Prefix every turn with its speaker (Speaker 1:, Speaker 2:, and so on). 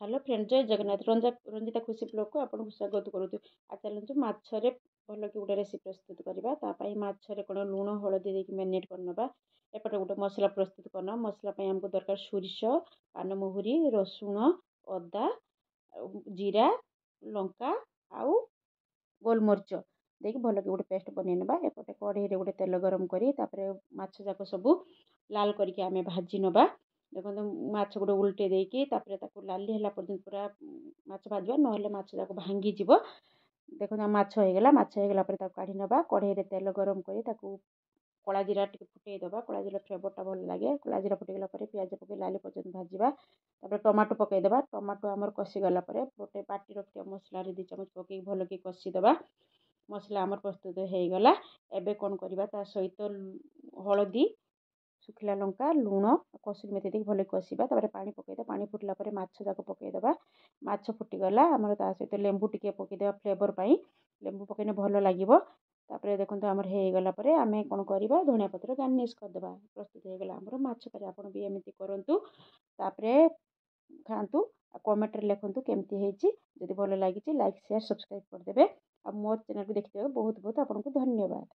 Speaker 1: Hello friend जय जगन्नाथ रंजिता खुशी blog को आपको स्वागत करूँ। आज चलते मछरे भल कि गोटे रेसिपी प्रस्तुत करवा। मछरे कौन लुण हलदी देके मैरिनेट करनवा। एपटे गोटे मसला प्रस्तुत करना। मसला आमको दरकार सोरिष पानमहुरी रसुण अदा जीरा लंका आउ गोलमरीच देखिए भल कि गोटे पेस्ट बनईनवा। एपटे कढ़ई गोटे तेल गरम करी माछ जाक सब लाल करके आमे भाजी नवा। देखो माछ गोटे उल्टे देकी लाली है पर्यटन पूरा माछ भाजवा ना माछ जाक भांगी जीव। देखो माछ होगला काढ़ी नवा। कढ़ई तेल गरम करी कला जीरा टे फुटे दबा। कला जीरा फ्लेवरटा भल लगे। कला जीरा फुटेगला पियाज पकई लाली पर्यटन भाजवा। टमाटो पकईदबा। टमाटो आमर कषिगला गोटे बाटी रखिया मसला 2 चामच पकई भल कि कषिदबा। मसला आमर प्रस्तुत हो गला। एबे कौन करवा ता सहित हलदी सुखिला लंका लुण कसुरी मेथी देख भल कषा। पानी पकईदा। पानी फुटला माछ जाक पकईदबा। माछ फुटीगला आमर ता सहित लेंबू टिके पकईदबा फ्लेवर पाई। लेंबू पकईने भल लगे। देखो आमर होगला आमे कौन करवा धनिया पत्र गार्निश करदे। प्रस्तुत होगला आमर माछ करी। आपन भी एमती करूँ खातु। कमेंट लिखु केमती होती। जदि भल लगी लाइक शेयर सब्सक्राइब करदे। मो चैनल को देखिए बहुत बहुत आपको धन्यवाद।